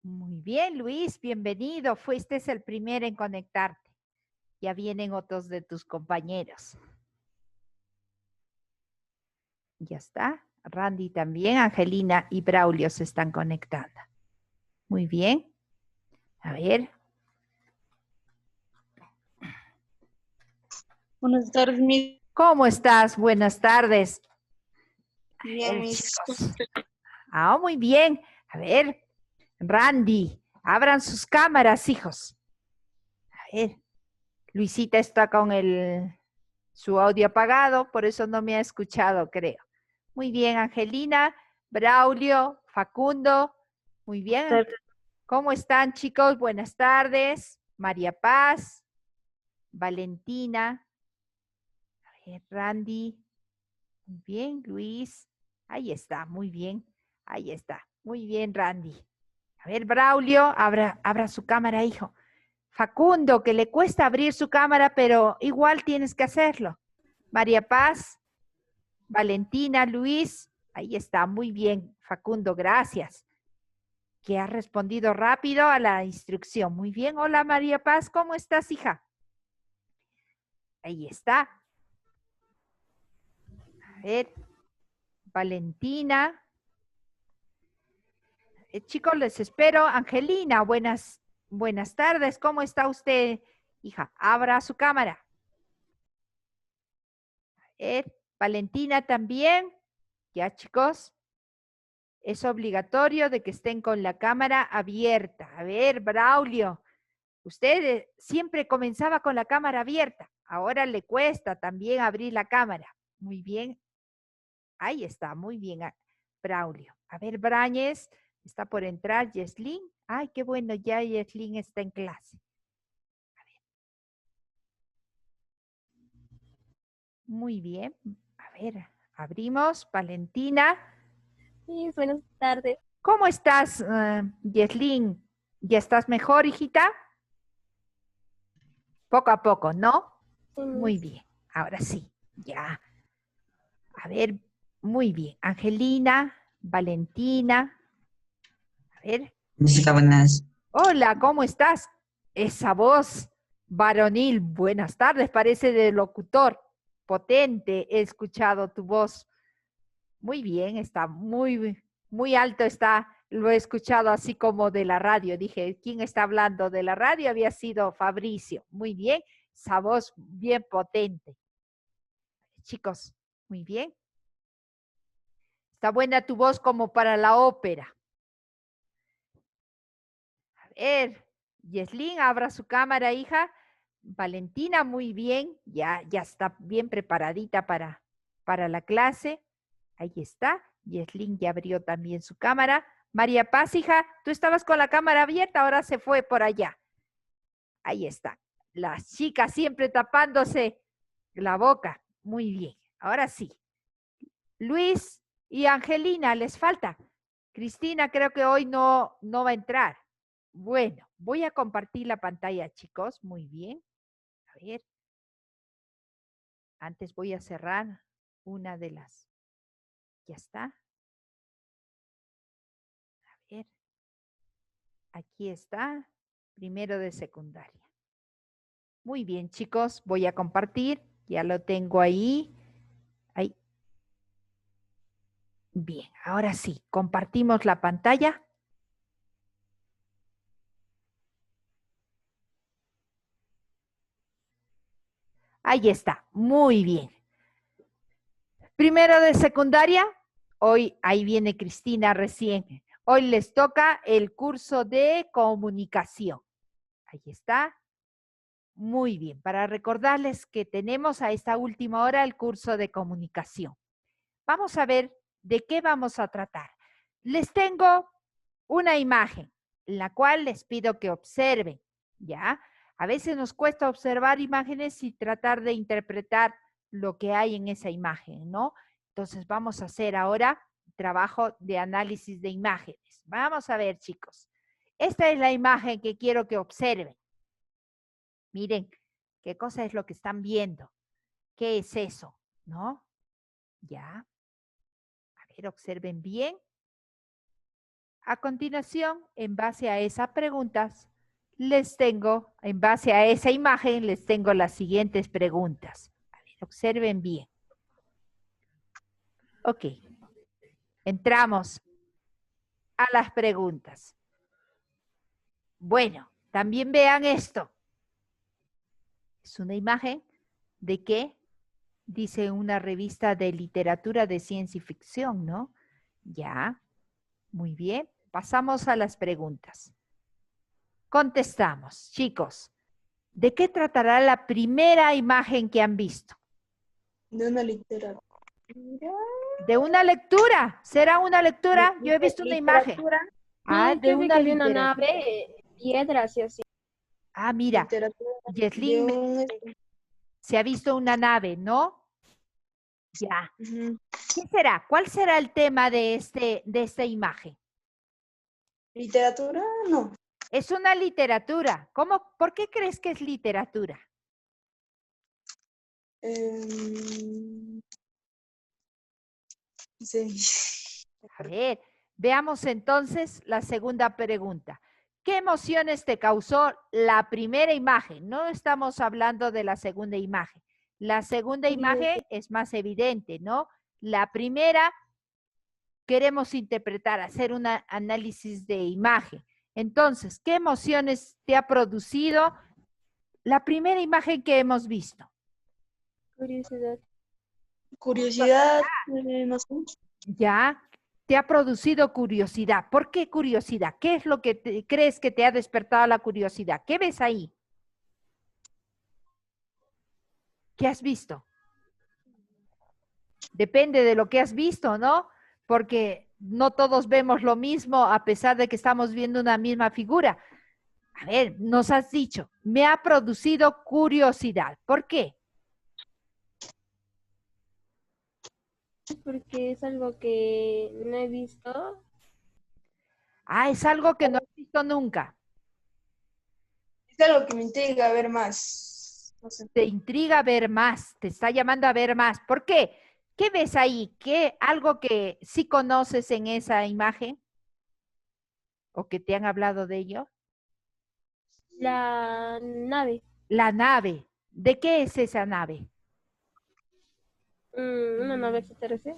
Muy bien, Luis, bienvenido. Fuiste el primero en conectarte. Ya vienen otros de tus compañeros. Ya está. Randy también, Angelina y Braulio se están conectando. Muy bien. A ver. Buenas tardes, mis. ¿Cómo estás? Buenas tardes. Bien, mis. Chicos. Muy bien. A ver, Randy, abran sus cámaras, hijos. A ver, Luisita está con su audio apagado, por eso no me ha escuchado, creo. Muy bien, Angelina, Braulio, Facundo. Muy bien. ¿Cómo están, chicos? Buenas tardes. María Paz, Valentina, Randy. Muy bien, Luis. Ahí está, muy bien. Ahí está. Muy bien, Randy. A ver, Braulio, abra su cámara, hijo. Facundo, que le cuesta abrir su cámara, pero igual tienes que hacerlo. María Paz, Valentina, Luis. Ahí está, muy bien, Facundo, gracias. Que ha respondido rápido a la instrucción. Muy bien, hola María Paz, ¿cómo estás, hija? Ahí está. A ver, Valentina. Chicos, les espero. Angelina, buenas tardes. ¿Cómo está usted, hija? Abra su cámara. A ver, Valentina también. Ya, chicos. Es obligatorio de que estén con la cámara abierta. A ver, Braulio. Usted siempre comenzaba con la cámara abierta. Ahora le cuesta también abrir la cámara. Muy bien. Ahí está, muy bien, Braulio. A ver, Brañez, está por entrar Yeslin. Ay, qué bueno, ya Yeslin está en clase. A ver. Muy bien. A ver, abrimos. Valentina. Sí, buenas tardes. ¿Cómo estás, Yeslin? ¿Ya estás mejor, hijita? Poco a poco, ¿no? Muy bien. Ahora sí, ya. A ver, muy bien. Angelina, Valentina. A ver. Música, buenas. Hola, ¿cómo estás? Esa voz varonil, buenas tardes, parece de locutor. Potente, he escuchado tu voz. Muy bien, está muy alto está. Lo he escuchado así como de la radio. Dije, ¿quién está hablando de la radio? Había sido Fabricio. Muy bien, esa voz bien potente. Chicos, muy bien. Está buena tu voz como para la ópera. A ver, Yeslin, abra su cámara, hija. Valentina, muy bien. Ya está bien preparadita para la clase. Ahí está. Yeslin ya abrió también su cámara. María Paz, hija, tú estabas con la cámara abierta, ahora se fue por allá. Ahí está. Las chicas siempre tapándose la boca. Muy bien. Ahora sí. Luis y Angelina, les falta. Cristina creo que hoy no va a entrar. Bueno, voy a compartir la pantalla, chicos. Muy bien. A ver. Antes voy a cerrar una de las. Ya está. A ver. Aquí está. Primero de secundaria. Muy bien, chicos. Voy a compartir. Ya lo tengo ahí. Ahí. Bien, ahora sí. Compartimos la pantalla. Ahí está. Muy bien. Primero de secundaria. Hoy, ahí viene Cristina recién. Hoy les toca el curso de comunicación. Ahí está. Muy bien, para recordarles que tenemos a esta última hora el curso de comunicación. Vamos a ver de qué vamos a tratar. Les tengo una imagen, en la cual les pido que observen, ¿ya? A veces nos cuesta observar imágenes y tratar de interpretar lo que hay en esa imagen, ¿no? Entonces vamos a hacer ahora trabajo de análisis de imágenes. Vamos a ver, chicos. Esta es la imagen que quiero que observen. Miren, ¿qué cosa es lo que están viendo? ¿Qué es eso? ¿No? ¿Ya? A ver, observen bien. A continuación, en base a esas preguntas, en base a esa imagen, les tengo las siguientes preguntas. A ver, observen bien. Ok. Entramos a las preguntas. Bueno, también vean esto. Es una imagen de qué, dice una revista de literatura de ciencia y ficción, ¿no? Ya, muy bien. Pasamos a las preguntas. Contestamos, chicos. ¿De qué tratará la primera imagen que han visto? De una literatura. De una lectura. ¿Será una lectura? Yo he visto una imagen. Ah, Sí, de yo vi una que vi una literatura. nave, piedras y así. Ah, mira, Literatura Yeslin de un... se ha visto una nave, ¿no? Ya. Ujú. ¿Qué será? ¿Cuál será el tema de esta imagen? Literatura, no. Es una literatura. ¿Por qué crees que es literatura? Sí. A ver, veamos entonces la segunda pregunta. ¿Qué emociones te causó la primera imagen? No estamos hablando de la segunda imagen. La segunda imagen es más evidente, ¿no? La primera queremos interpretar, hacer un análisis de imagen. Entonces, ¿qué emociones te ha producido la primera imagen que hemos visto? Curiosidad. Curiosidad, no sé. Ya, te ha producido curiosidad. ¿Por qué curiosidad? ¿Qué es lo que crees que te ha despertado la curiosidad? ¿Qué ves ahí? ¿Qué has visto? Depende de lo que has visto, ¿no? Porque no todos vemos lo mismo a pesar de que estamos viendo una misma figura. A ver, nos has dicho, me ha producido curiosidad. ¿Por qué? Porque es algo que no he visto. Ah, es algo que no has visto nunca. Es algo que me intriga ver más. No sé. Te intriga ver más, te está llamando a ver más. ¿Por qué? ¿Qué ves ahí? ¿Algo que sí conoces en esa imagen? ¿O que te han hablado de ello? La nave. La nave. ¿De qué es esa nave? Una nave extraterrestre.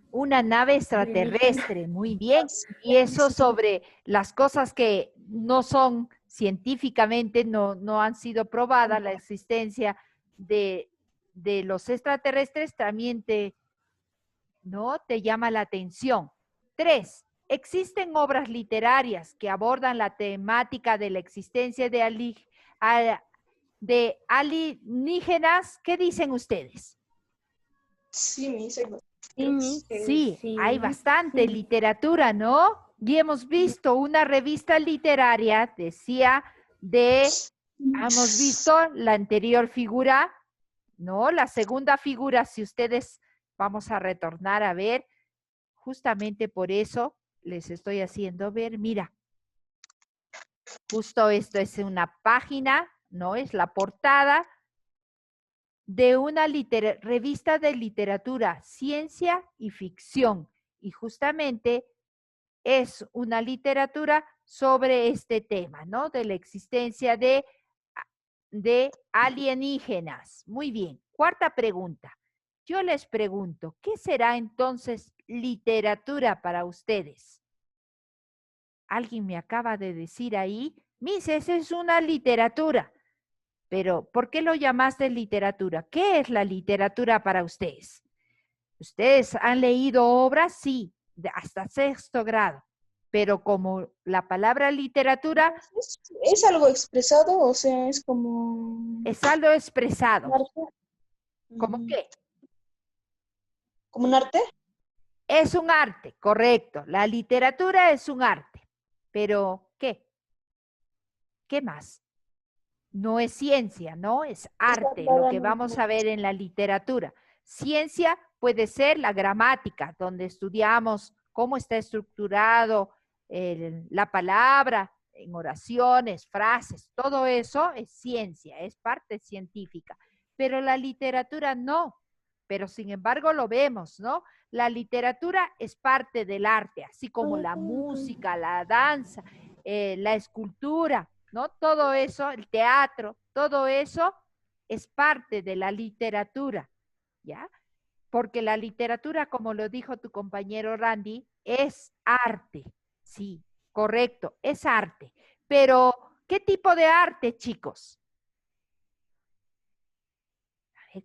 Una nave Alienígena. extraterrestre, muy bien. Y eso sobre las cosas que no son científicamente, no han sido probadas, la existencia de, de los extraterrestres también ¿no? Te llama la atención. 3. Existen obras literarias que abordan la temática de la existencia de alienígenas. ¿Qué dicen ustedes? Sí, me dice. Sí, mis, Sí, sí. hay bastante literatura, ¿no? Y hemos visto una revista literaria, hemos visto la anterior figura, ¿no? La segunda figura, si ustedes vamos a retornar a ver, justamente por eso les estoy haciendo ver, mira, justo esto es una página, ¿no? Es la portada de una revista de literatura, ciencia y ficción. Y justamente es una literatura sobre este tema, ¿no? De la existencia de alienígenas. Muy bien. Cuarta pregunta. Yo les pregunto, ¿qué será entonces literatura para ustedes? Alguien me acaba de decir ahí, Miss, esa es una literatura. Pero, ¿por qué lo llamaste literatura? ¿Qué es la literatura para ustedes? ¿Ustedes han leído obras? Sí, hasta sexto grado. Pero como la palabra literatura ¿Es algo expresado? O sea, es como... es algo expresado. ¿Un arte? ¿Cómo qué? ¿Como un arte? Es un arte, correcto. La literatura es un arte. Pero, ¿qué? ¿Qué más? No es ciencia, ¿no? Es Está arte, lo que vamos claramente- a ver en la literatura. Ciencia puede ser la gramática, donde estudiamos cómo está estructurado la palabra en oraciones, frases, todo eso es ciencia, es parte científica. Pero la literatura no. pero sin embargo lo vemos, ¿no? La literatura es parte del arte, así como la música, la danza, la escultura, ¿no? Todo eso, el teatro, todo eso es parte de la literatura, ¿ya? Porque la literatura, como lo dijo tu compañero Randy, es arte. Sí, correcto, es arte. Pero, ¿qué tipo de arte, chicos?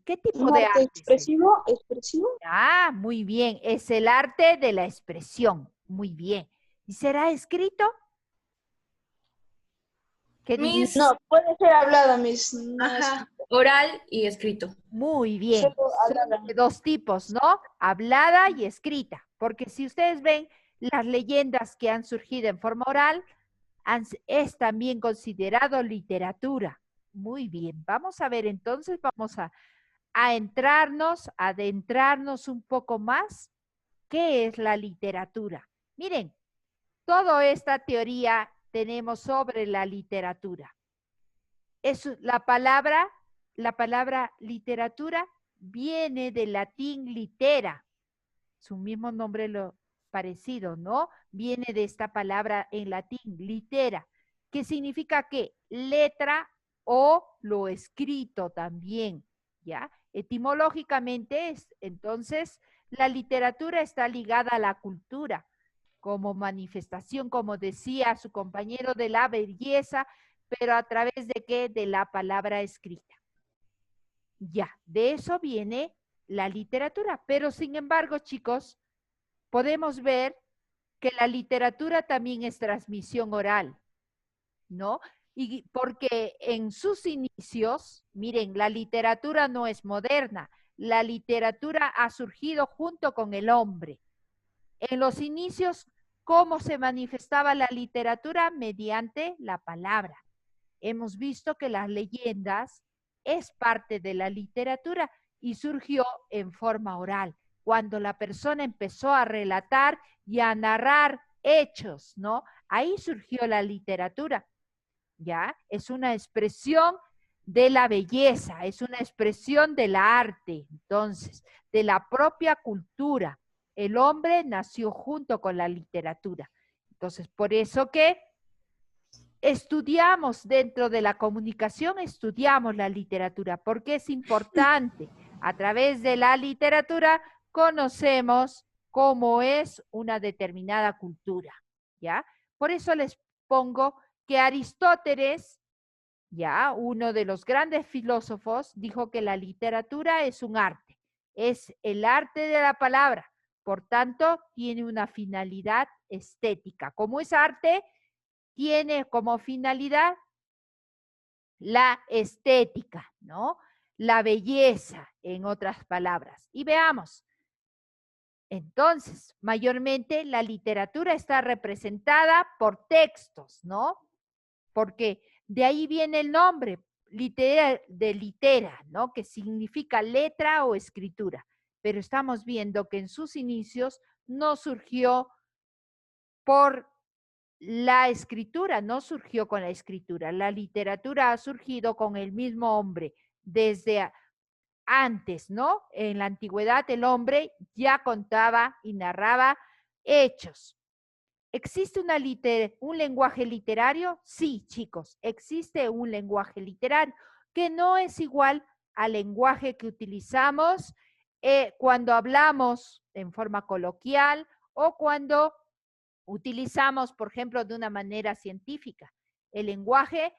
¿Qué tipo Un de arte arte es? expresivo, expresivo. Ah, muy bien, es el arte de la expresión. Muy bien. ¿Y será escrito? ¿Qué dice? No, puede ser hablada, Miss. No Ajá, escrita. oral y escrito. Muy bien. Solo Son hablada. de dos tipos, ¿no? Hablada y escrita. Porque si ustedes ven las leyendas que han surgido en forma oral, es también considerado literatura. Muy bien. Vamos a ver entonces, vamos a entrarnos, adentrarnos un poco más. ¿Qué es la literatura? Miren, toda esta teoría tenemos sobre la literatura. Es la palabra literatura viene del latín litera, su mismo nombre lo parecido, ¿no? Viene de esta palabra en latín, litera, que significa que letra o lo escrito también, ¿ya? Etimológicamente, entonces, la literatura está ligada a la cultura como manifestación, como decía su compañero, de la belleza, pero a través de qué? De la palabra escrita. Ya, de eso viene la literatura. Pero sin embargo, chicos, podemos ver que la literatura también es transmisión oral, ¿no? Y porque en sus inicios, miren, la literatura no es moderna, la literatura ha surgido junto con el hombre. En los inicios, ¿cómo se manifestaba la literatura? Mediante la palabra. Hemos visto que las leyendas es parte de la literatura y surgió en forma oral, cuando la persona empezó a relatar y a narrar hechos, ¿no? Ahí surgió la literatura, ¿ya? Es una expresión de la belleza, es una expresión del arte, entonces, de la propia cultura. El hombre nació junto con la literatura. Entonces, por eso que estudiamos dentro de la comunicación, estudiamos la literatura, porque es importante. A través de la literatura conocemos cómo es una determinada cultura, ¿ya? Por eso les pongo que Aristóteles, ya, uno de los grandes filósofos, dijo que la literatura es un arte, es el arte de la palabra, por tanto, tiene una finalidad estética. Como es arte, tiene como finalidad la estética, ¿no? La belleza, en otras palabras. Y veamos, entonces, mayormente la literatura está representada por textos, ¿no? Porque de ahí viene el nombre, de litera, ¿no? Que significa letra o escritura. Pero estamos viendo que en sus inicios no surgió por la escritura, no surgió con la escritura. La literatura ha surgido con el mismo hombre desde antes, ¿no? En la antigüedad el hombre ya contaba y narraba hechos. ¿Existe un lenguaje literario? Sí, chicos, existe un lenguaje literario que no es igual al lenguaje que utilizamos cuando hablamos en forma coloquial o cuando utilizamos, por ejemplo, de una manera científica. El lenguaje,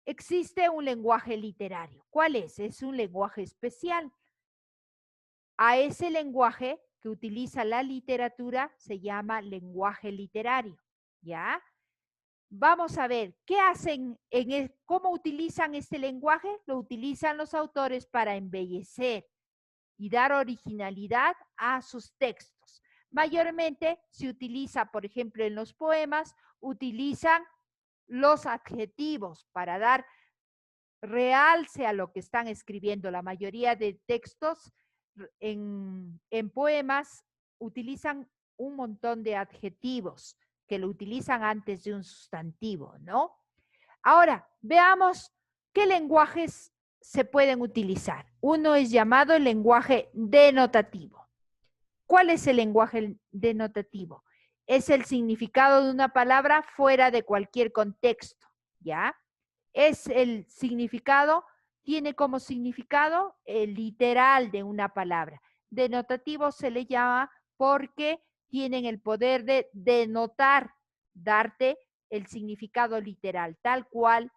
existe un lenguaje literario. ¿Cuál es? Es un lenguaje especial. A ese lenguaje que utiliza la literatura se llama lenguaje literario, ¿ya? Vamos a ver, ¿qué hacen? ¿Cómo utilizan este lenguaje? Lo utilizan los autores para embellecer y dar originalidad a sus textos. Mayormente se utiliza, por ejemplo, en los poemas, utilizan los adjetivos para dar realce a lo que están escribiendo. La mayoría de textos en poemas utilizan un montón de adjetivos que lo utilizan antes de un sustantivo, ¿no? Ahora, veamos qué lenguajes se pueden utilizar. Uno es llamado el lenguaje denotativo. ¿Cuál es el lenguaje denotativo? Es el significado de una palabra fuera de cualquier contexto, ¿ya? Es el significado, tiene como significado el literal de una palabra. Denotativo se le llama porque tienen el poder de denotar, darte el significado literal, tal cual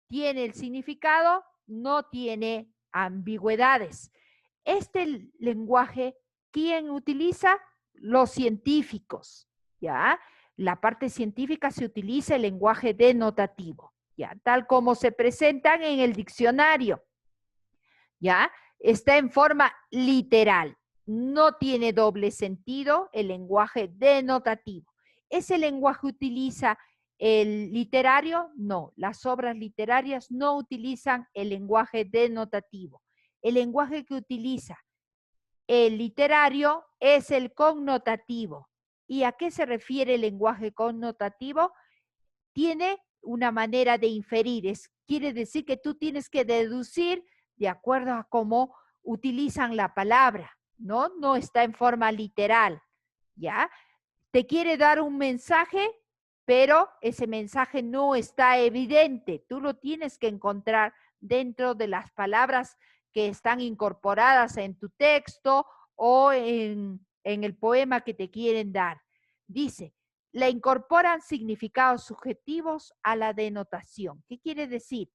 tiene el significado, no tiene ambigüedades. Este lenguaje, ¿quién utiliza? Los científicos, ¿ya? La parte científica se utiliza el lenguaje denotativo, ¿ya? Tal como se presentan en el diccionario, ¿ya? Está en forma literal, no tiene doble sentido el lenguaje denotativo. ¿Ese lenguaje utiliza el literario? No, las obras literarias no utilizan el lenguaje denotativo. El lenguaje que utiliza el literario es el connotativo. ¿Y a qué se refiere el lenguaje connotativo? Tiene una manera de inferir, quiere decir que tú tienes que deducir de acuerdo a cómo utilizan la palabra, ¿no? No está en forma literal, ¿ya? Te quiere dar un mensaje, pero ese mensaje no está evidente. Tú lo tienes que encontrar dentro de las palabras que están incorporadas en tu texto o en el poema que te quieren dar. Dice, le incorporan significados subjetivos a la denotación. ¿Qué quiere decir?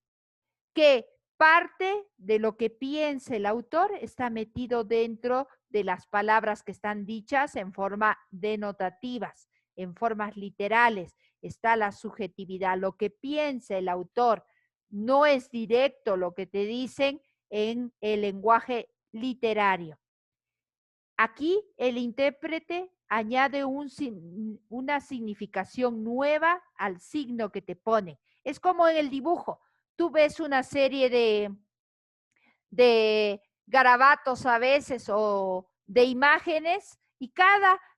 Que parte de lo que piensa el autor está metido dentro de las palabras que están dichas en forma denotativas, en formas literales. Está la subjetividad, lo que piensa el autor. No es directo lo que te dicen en el lenguaje literario. Aquí el intérprete añade una significación nueva al signo que te pone. Es como en el dibujo. Tú ves una serie de garabatos a veces o de imágenes y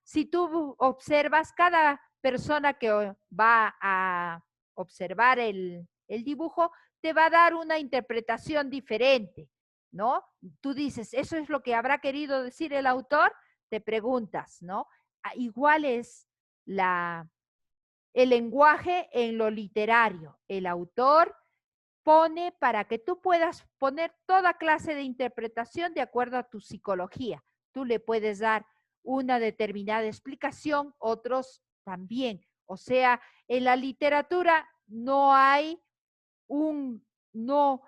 si tú observas, cada persona que va a observar el dibujo te va a dar una interpretación diferente, ¿no? Tú dices, ¿eso es lo que habrá querido decir el autor? Te preguntas, ¿no? Igual es el lenguaje en lo literario. El autor pone para que tú puedas poner toda clase de interpretación de acuerdo a tu psicología. Tú le puedes dar una determinada explicación, otros también. O sea, en la literatura no hay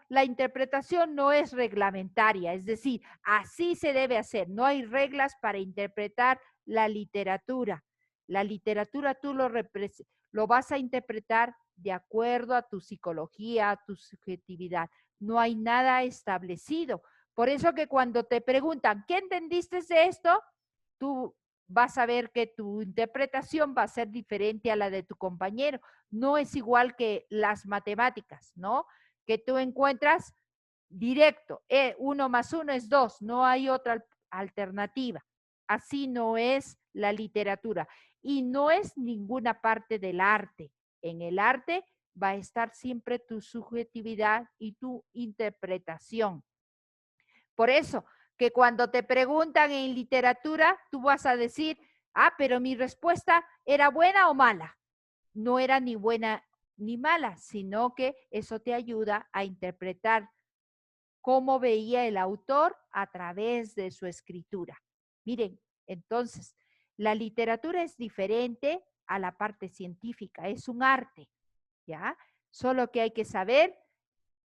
la interpretación no es reglamentaria, es decir, así se debe hacer, no hay reglas para interpretar la literatura. La literatura tú lo vas a interpretar de acuerdo a tu psicología, a tu subjetividad. No hay nada establecido. Por eso que cuando te preguntan, ¿qué entendiste de esto? Tú vas a ver que tu interpretación va a ser diferente a la de tu compañero. No es igual que las matemáticas, ¿no? Que tú encuentras directo, 1 más 1 es 2, no hay otra alternativa. Así no es la literatura y no es ninguna parte del arte. En el arte va a estar siempre tu subjetividad y tu interpretación. Por eso, que cuando te preguntan en literatura, tú vas a decir, pero mi respuesta era buena o mala. No era ni buena ni mala, sino que eso te ayuda a interpretar cómo veía el autor a través de su escritura. Miren, entonces, la literatura es diferente a la parte científica, es un arte, ¿ya? Solo que hay que saber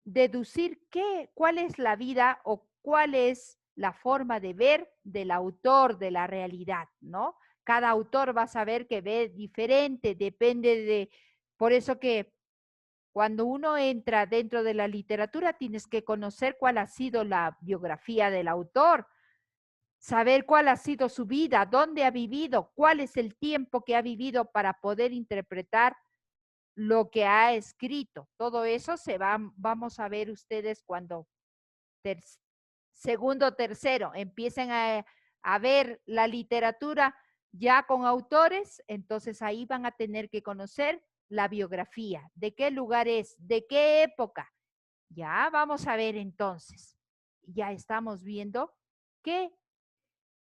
deducir cuál es la vida o cuál es la forma de ver del autor de la realidad, ¿no? Cada autor va a saber que ve diferente, por eso que cuando uno entra dentro de la literatura tienes que conocer cuál ha sido la biografía del autor, saber cuál ha sido su vida, dónde ha vivido, cuál es el tiempo que ha vivido para poder interpretar lo que ha escrito. Todo eso vamos a ver ustedes cuando segundo, tercero, empiecen a ver la literatura ya con autores, entonces ahí van a tener que conocer la biografía, de qué lugar es, de qué época, Ya, vamos a ver entonces. Ya estamos viendo que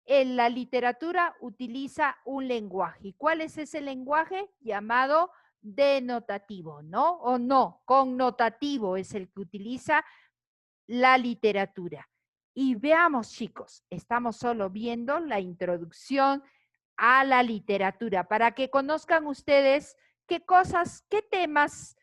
en la literatura utiliza un lenguaje. ¿Y cuál es ese lenguaje? Llamado denotativo, ¿no? O no, connotativo es el que utiliza la literatura. Y veamos, chicos, estamos solo viendo la introducción a la literatura para que conozcan ustedes qué cosas, qué temas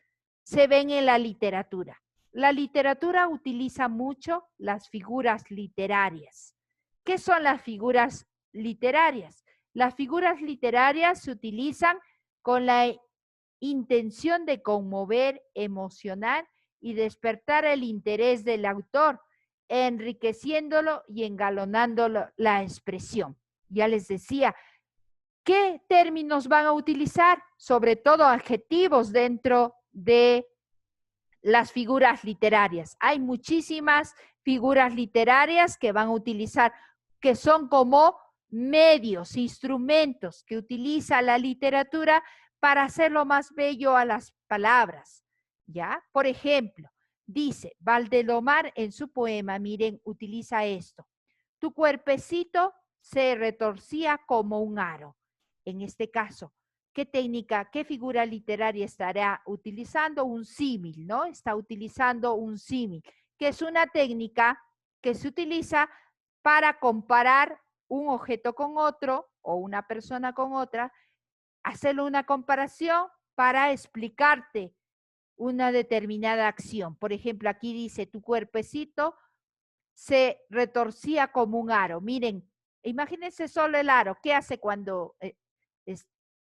se ven en la literatura. La literatura utiliza mucho las figuras literarias. ¿Qué son las figuras literarias? Las figuras literarias se utilizan con la intención de conmover, emocionar y despertar el interés del autor, enriqueciéndolo y engalonándolo la expresión. Ya les decía, ¿qué términos van a utilizar? Sobre todo adjetivos dentro de las figuras literarias. Hay muchísimas figuras literarias que van a utilizar, que son como medios, instrumentos que utiliza la literatura para hacerlo más bello a las palabras. ¿Ya? Por ejemplo, dice Valdelomar en su poema, miren, utiliza esto. Tu cuerpecito se retorcía como un aro. En este caso, ¿qué técnica, qué figura literaria estará utilizando? Un símil, ¿no? Está utilizando un símil, que es una técnica que se utiliza para comparar un objeto con otro o una persona con otra, hacerle una comparación para explicarte una determinada acción. Por ejemplo, aquí dice, tu cuerpecito se retorcía como un aro. Miren, imagínense solo el aro. ¿Qué hace cuando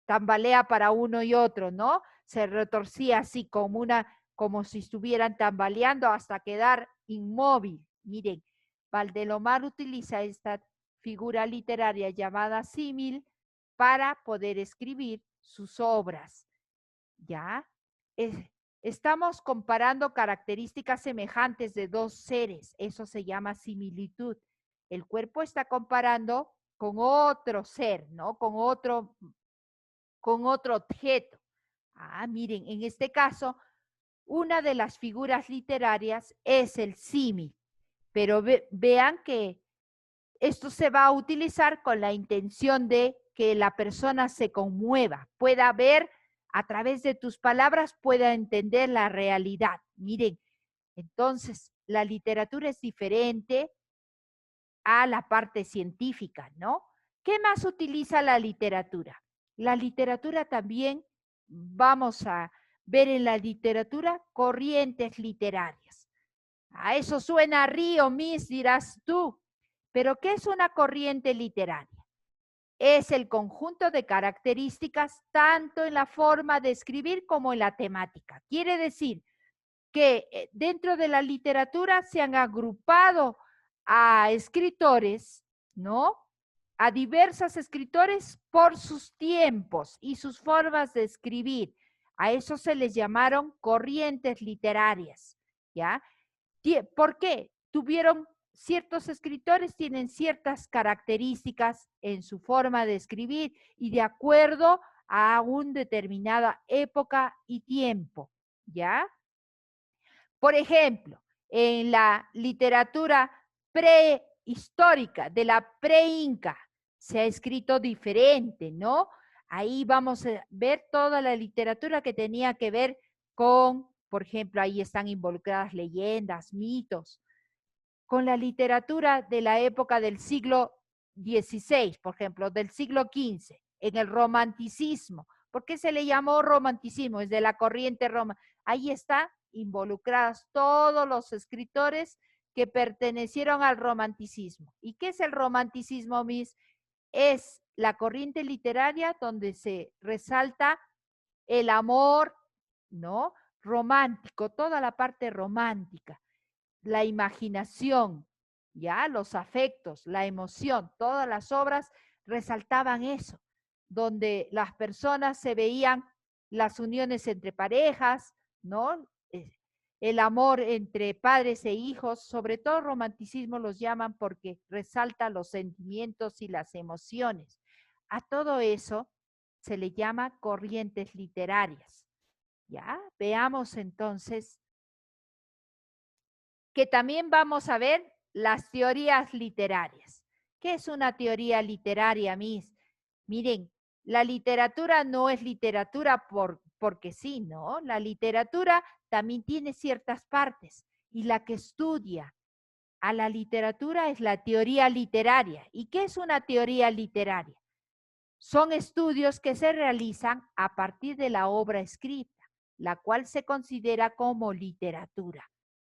tambalea para uno y otro, no? Se retorcía así como si estuvieran tambaleando hasta quedar inmóvil. Miren, Valdelomar utiliza esta figura literaria llamada símil para poder escribir sus obras. ¿Ya? Estamos comparando características semejantes de dos seres, eso se llama similitud. El cuerpo está comparando con otro ser, ¿no? Con otro objeto. Ah, miren, en este caso, una de las figuras literarias es el símil, pero vean que esto se va a utilizar con la intención de que la persona se conmueva, pueda ver a través de tus palabras, pueda entender la realidad. Miren, entonces la literatura es diferente a la parte científica, ¿no? ¿Qué más utiliza la literatura? La literatura también, vamos a ver en la literatura corrientes literarias. A eso suena a río, Miss, dirás tú. Pero ¿qué es una corriente literaria? Es el conjunto de características tanto en la forma de escribir como en la temática. Quiere decir que dentro de la literatura se han agrupado a escritores, ¿no? A diversos escritores por sus tiempos y sus formas de escribir. A eso se les llamaron corrientes literarias, ¿ya? ¿Por qué? Tuvieron ciertos escritores, tienen ciertas características en su forma de escribir y de acuerdo a una determinada época y tiempo, ¿ya? Por ejemplo, en la literatura prehistórica, de la pre-inca, se ha escrito diferente, ¿no? Ahí vamos a ver toda la literatura que tenía que ver con, por ejemplo, ahí están involucradas leyendas, mitos, con la literatura de la época del siglo XVI, por ejemplo, del siglo XV, en el romanticismo. ¿Por qué se le llamó romanticismo? Es de la corriente Roma. Ahí están involucrados todos los escritores que pertenecieron al romanticismo. ¿Y qué es el romanticismo, Miss? Es la corriente literaria donde se resalta el amor, ¿no? Romántico, toda la parte romántica, la imaginación, ya, los afectos, la emoción, todas las obras resaltaban eso, donde las personas se veían las uniones entre parejas, ¿no? El amor entre padres e hijos, sobre todo romanticismo los llaman porque resalta los sentimientos y las emociones. A todo eso se le llama corrientes literarias. ¿Ya? Veamos entonces que también vamos a ver las teorías literarias. ¿Qué es una teoría literaria, Miss? Miren, la literatura no es literatura porque sí, ¿no? La literatura también tiene ciertas partes y la que estudia a la literatura es la teoría literaria. ¿Y qué es una teoría literaria? Son estudios que se realizan a partir de la obra escrita, la cual se considera como literatura,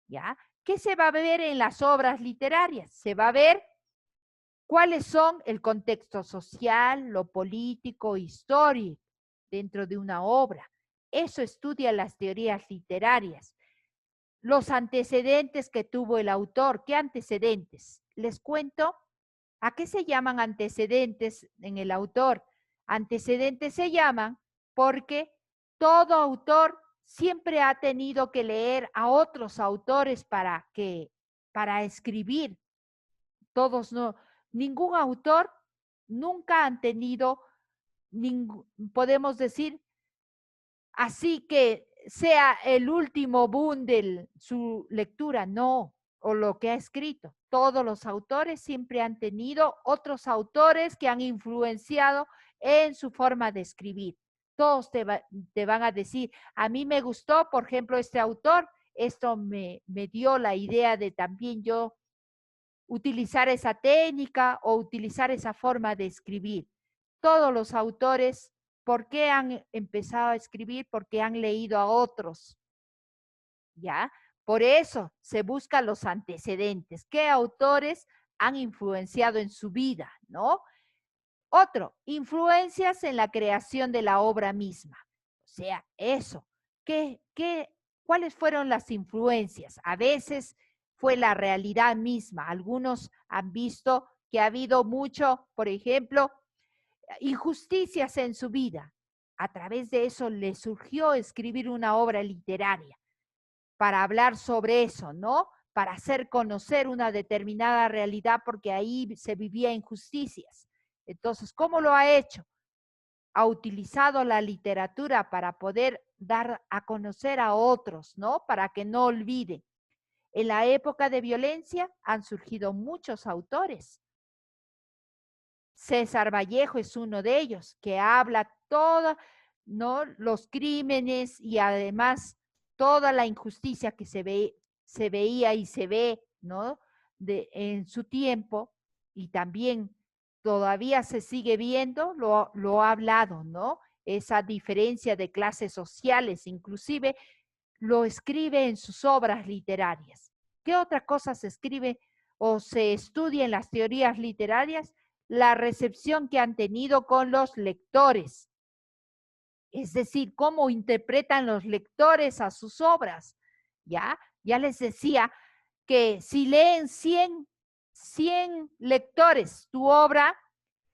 ¿ya? ¿Qué se va a ver en las obras literarias? Se va a ver cuáles son el contexto social, lo político, histórico dentro de una obra. Eso estudia las teorías literarias. Los antecedentes que tuvo el autor. ¿Qué antecedentes? Les cuento. ¿A qué se llaman antecedentes en el autor? Antecedentes se llaman porque todo autor siempre ha tenido que leer a otros autores para escribir. Todos no, ningún autor nunca han tenido, podemos decir, así que sea el último boom de su lectura, no, o lo que ha escrito. Todos los autores siempre han tenido otros autores que han influenciado en su forma de escribir. Todos te van a decir, a mí me gustó, por ejemplo, este autor, esto me dio la idea de también yo utilizar esa técnica o utilizar esa forma de escribir. Todos los autores, ¿por qué han empezado a escribir? Porque han leído a otros, ¿ya? Por eso se buscan los antecedentes. ¿Qué autores han influenciado en su vida, no? Otro, influencias en la creación de la obra misma. O sea, eso. ¿Cuáles fueron las influencias? A veces fue la realidad misma. Algunos han visto que ha habido mucho, por ejemplo, injusticias en su vida. A través de eso le surgió escribir una obra literaria para hablar sobre eso, ¿no? Para hacer conocer una determinada realidad porque ahí se vivía injusticias. Entonces, ¿cómo lo ha hecho? Ha utilizado la literatura para poder dar a conocer a otros, ¿no? Para que no olviden. En la época de violencia han surgido muchos autores. César Vallejo es uno de ellos, que habla todos, ¿no?, los crímenes y además toda la injusticia que se veía y se ve, ¿no?, en su tiempo, y también todavía se sigue viendo, lo ha hablado, ¿no? Esa diferencia de clases sociales, inclusive lo escribe en sus obras literarias. ¿Qué otra cosa se escribe o se estudia en las teorías literarias? La recepción que han tenido con los lectores. Es decir, cómo interpretan los lectores a sus obras. ¿Ya? Ya les decía que si leen 100 lectores tu obra,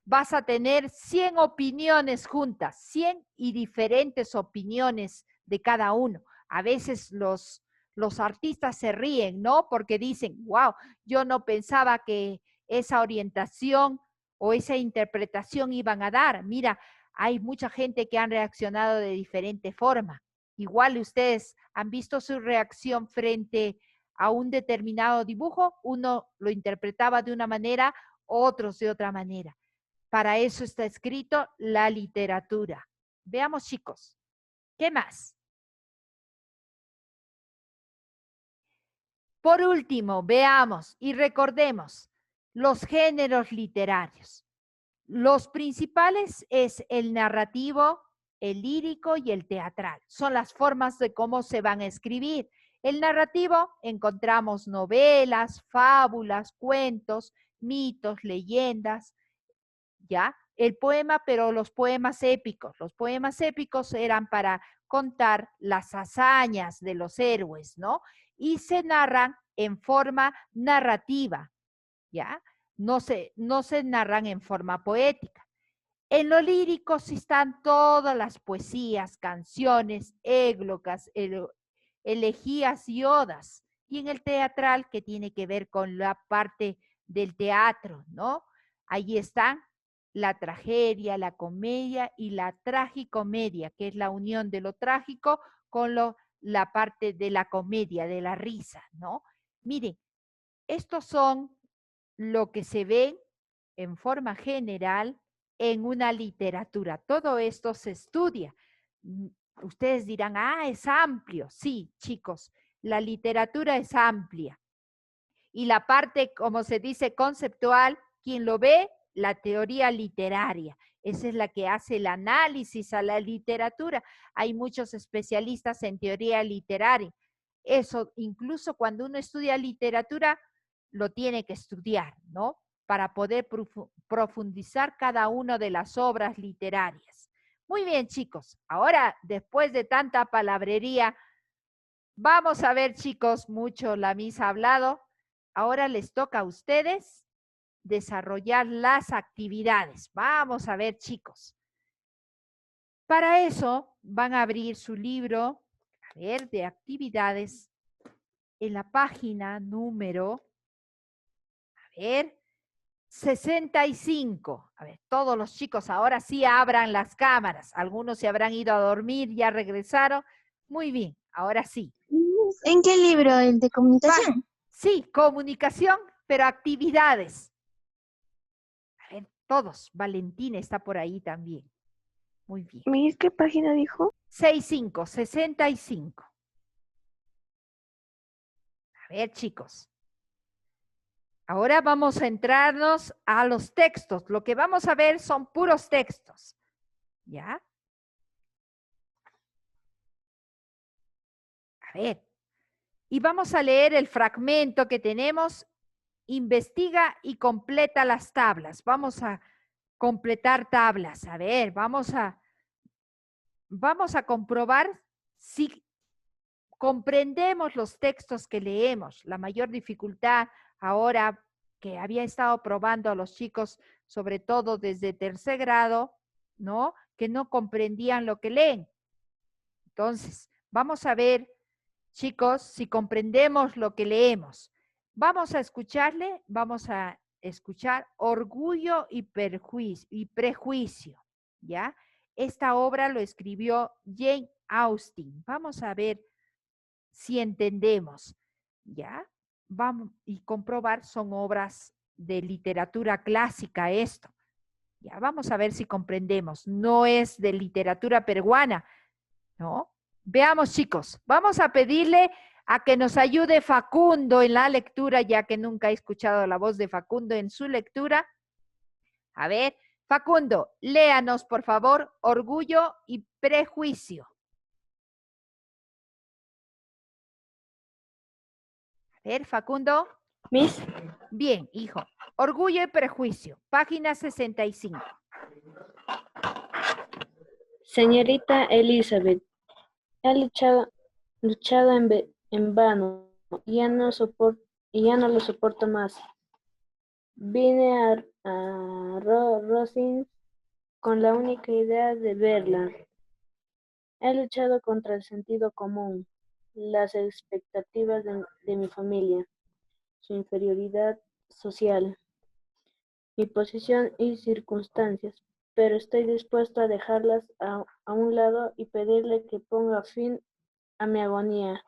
vas a tener 100 opiniones juntas, 100 y diferentes opiniones de cada uno. A veces los artistas se ríen, ¿no? Porque dicen, wow, yo no pensaba que esa orientación o esa interpretación iban a dar. Mira, hay mucha gente que han reaccionado de diferente forma. Igual ustedes han visto su reacción frente a un determinado dibujo, uno lo interpretaba de una manera, otros de otra manera. Para eso está escrito la literatura. Veamos, chicos, ¿qué más? Por último, veamos y recordemos los géneros literarios. Los principales es el narrativo, el lírico y el teatral. Son las formas de cómo se van a escribir. El narrativo encontramos novelas, fábulas, cuentos, mitos, leyendas, ¿ya? El poema, pero los poemas épicos. Los poemas épicos eran para contar las hazañas de los héroes, ¿no? Y se narran en forma narrativa, ¿ya? No se narran en forma poética. En lo lírico sí están todas las poesías, canciones, églogas, elegías y odas. Y en el teatral, que tiene que ver con la parte del teatro, ¿no? Ahí están la tragedia, la comedia y la tragicomedia, que es la unión de lo trágico con la parte de la comedia, de la risa, ¿no? Miren, estos son lo que se ve en forma general en una literatura. Todo esto se estudia. Ustedes dirán, es amplio. Sí, chicos, la literatura es amplia. Y la parte, como se dice, conceptual, quien lo ve, la teoría literaria. Esa es la que hace el análisis a la literatura. Hay muchos especialistas en teoría literaria. Eso, incluso cuando uno estudia literatura, lo tiene que estudiar, ¿no? Para poder profundizar cada una de las obras literarias. Muy bien, chicos. Ahora, después de tanta palabrería, vamos a ver, chicos, mucho la misa ha hablado. Ahora les toca a ustedes desarrollar las actividades. Vamos a ver, chicos. Para eso van a abrir su libro, a ver, de actividades en la página número, a ver, 65. A ver, todos los chicos ahora sí abran las cámaras. Algunos se habrán ido a dormir, ya regresaron. Muy bien, ahora sí. ¿En qué libro? ¿El de comunicación? Sí, comunicación, pero actividades. A ver, todos. Valentina está por ahí también. Muy bien. Miss, ¿qué página dijo? 65. A ver, chicos. Ahora vamos a entrarnos a los textos. Lo que vamos a ver son puros textos. ¿Ya? A ver. Y vamos a leer el fragmento que tenemos. Investiga y completa las tablas. Vamos a completar tablas. A ver, vamos a comprobar si comprendemos los textos que leemos. La mayor dificultad ahora que había estado probando a los chicos, sobre todo desde tercer grado, ¿no? Que no comprendían lo que leen. Entonces, vamos a ver, chicos, si comprendemos lo que leemos. Vamos a escuchar Orgullo y Prejuicio, ¿ya? Esta obra lo escribió Jane Austen. Vamos a ver si entendemos, ¿ya? Vamos y comprobar, son obras de literatura clásica esto. Ya vamos a ver si comprendemos. No es de literatura peruana, ¿no? Veamos, chicos, vamos a pedirle a que nos ayude Facundo en la lectura, ya que nunca he escuchado la voz de Facundo en su lectura. A ver, Facundo, léanos, por favor, Orgullo y Prejuicio. A ver, Facundo. Miss, Bien, hijo. Orgullo y Prejuicio, página 65. señorita Elizabeth, he luchado en vano, ya no lo soporto más. Vine a Rosings con la única idea de verla. He luchado contra el sentido común, las expectativas de mi familia, su inferioridad social, mi posición y circunstancias, pero estoy dispuesto a dejarlas a un lado y pedirle que ponga fin a mi agonía.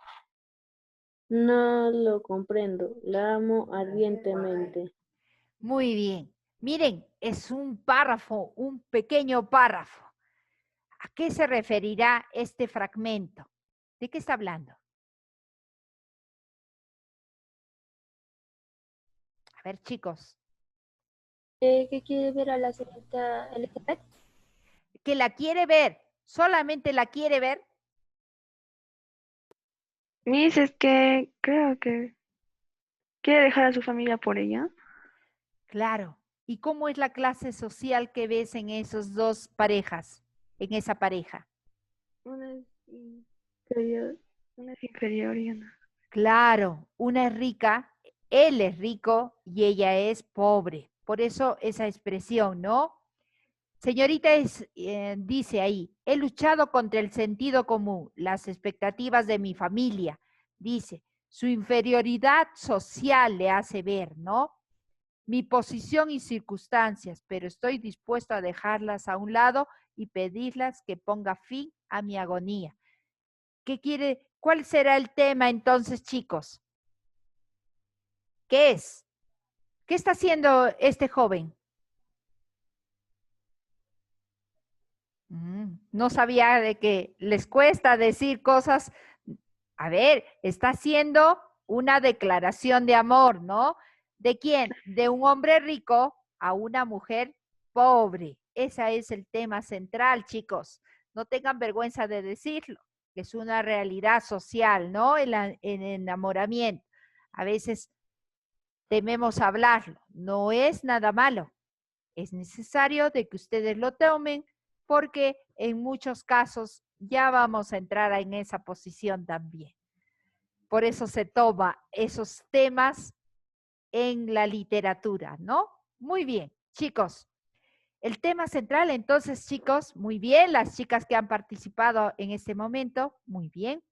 No lo comprendo, la amo ardientemente. Muy bien. Miren, es un párrafo, un pequeño párrafo. ¿A qué se referirá este fragmento? ¿De qué está hablando? A ver, chicos, ¿Qué quiere ver a la señorita Elizabeth? que la quiere ver, solamente la quiere ver. Miss, es que creo que quiere dejar a su familia por ella. Claro. ¿Y cómo es la clase social que ves en esas dos parejas, en esa pareja? Una es inferior y una. Claro, una es rica, él es rico y ella es pobre. Por eso esa expresión, ¿no? Señorita dice ahí, he luchado contra el sentido común, las expectativas de mi familia. Dice, su inferioridad social le hace ver, ¿no? Mi posición y circunstancias, pero estoy dispuesto a dejarlas a un lado y pedirlas que ponga fin a mi agonía. ¿Qué quiere? ¿Cuál será el tema entonces, chicos? ¿Qué es? ¿Qué está haciendo este joven? No sabía de que les cuesta decir cosas. A ver, está haciendo una declaración de amor, ¿no? ¿De quién? De un hombre rico a una mujer pobre. Ese es el tema central, chicos. No tengan vergüenza de decirlo. Es una realidad social, ¿no? El enamoramiento. A veces tememos hablarlo. No es nada malo. Es necesario de que ustedes lo tomen porque en muchos casos ya vamos a entrar en esa posición también. Por eso se toma esos temas en la literatura, ¿no? Muy bien, chicos. El tema central, entonces, chicos, muy bien, las chicas que han participado en este momento, muy bien,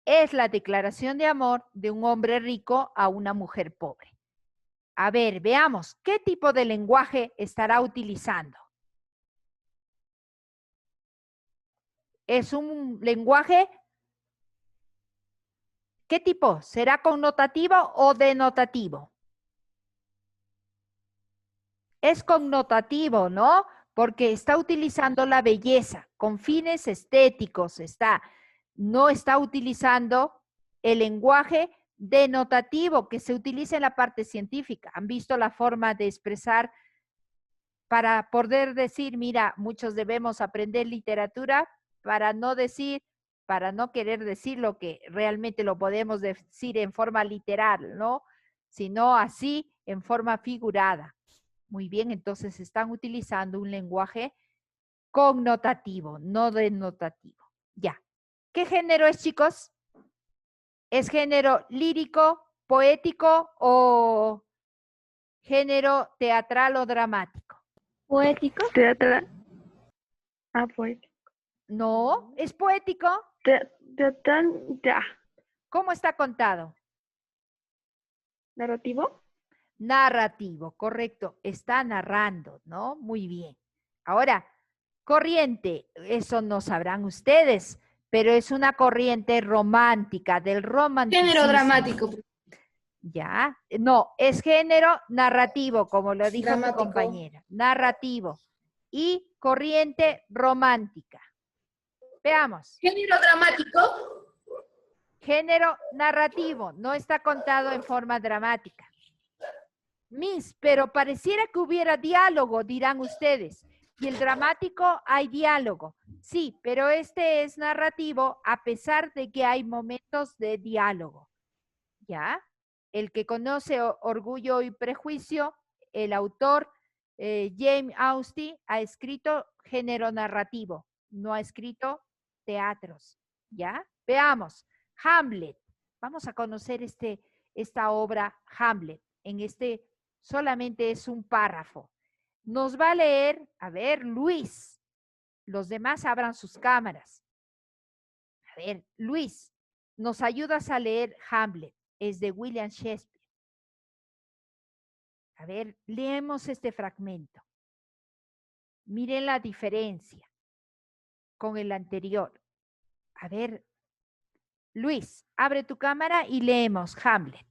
es la declaración de amor de un hombre rico a una mujer pobre. A ver, veamos, ¿qué tipo de lenguaje estará utilizando? ¿Es un lenguaje? ¿Qué tipo? ¿Será connotativo o denotativo? Es connotativo, ¿no? Porque está utilizando la belleza con fines estéticos, no está utilizando el lenguaje denotativo que se utiliza en la parte científica. ¿Han visto la forma de expresar para poder decir, mira, muchos debemos aprender literatura para no decir, para no querer decir lo que realmente lo podemos decir en forma literal, ¿no? Sino así en forma figurada. Muy bien, entonces están utilizando un lenguaje connotativo, no denotativo. Ya. ¿Qué género es, chicos? ¿Es género lírico, poético o género teatral o dramático? Poético. Teatral. Ah, poético. No, es poético. Teatral, ya. ¿Cómo está contado? Narrativo. Narrativo, correcto. Está narrando, ¿no? Muy bien. Ahora, corriente, eso no sabrán ustedes, pero es una corriente romántica, del romanticismo. Género dramático. Ya, no, es género narrativo, como lo dijo tu Dramático. compañera. Narrativo. Y corriente romántica. Veamos. Género dramático. Género narrativo, no está contado en forma dramática. Miss, pero pareciera que hubiera diálogo, dirán ustedes. Y el dramático hay diálogo. Sí, pero este es narrativo a pesar de que hay momentos de diálogo. ¿Ya? El que conoce Orgullo y Prejuicio, el autor James Austen ha escrito género narrativo, no ha escrito teatros. ¿Ya? Veamos. Hamlet. Vamos a conocer esta obra Hamlet. Solamente es un párrafo. Nos va a leer, a ver, Luis. Los demás abran sus cámaras. A ver, Luis, nos ayudas a leer Hamlet. Es de William Shakespeare. A ver, leemos este fragmento. Miren la diferencia con el anterior. A ver, Luis, abre tu cámara y leemos Hamlet.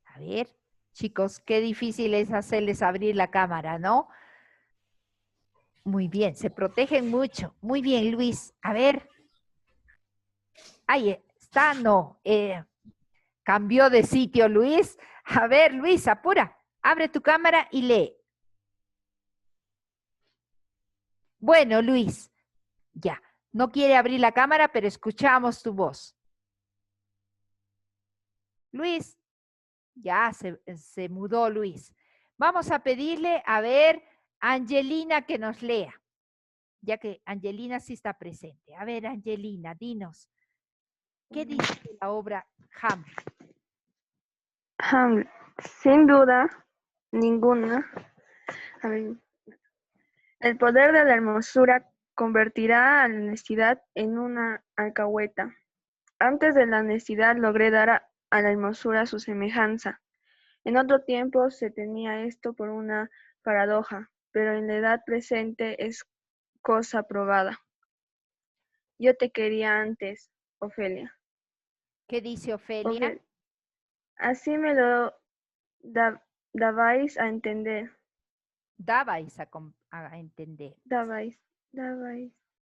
A ver, chicos, qué difícil es hacerles abrir la cámara, ¿no? Muy bien, se protegen mucho. Muy bien, Luis. A ver. Ahí está, no. Cambió de sitio, Luis. A ver, Luis, apura. Abre tu cámara y lee. Bueno, Luis, ya. No quiere abrir la cámara, pero escuchamos tu voz. Luis, ya se mudó Luis. Vamos a pedirle, a ver, a Angelina que nos lea, ya que Angelina sí está presente. A ver, Angelina, dinos, ¿qué dice la obra Hamlet? Hamlet. Sin duda ninguna. A ver, el poder de la hermosura convertirá a la honestidad en una alcahueta. Antes de la honestidad logré dar a la hermosura su semejanza. En otro tiempo se tenía esto por una paradoja, pero en la edad presente es cosa probada. Yo te quería antes, Ofelia. ¿Qué dice Ofelia? Ofe- Así me lo dabais a entender. Dabais a entender. Dabais.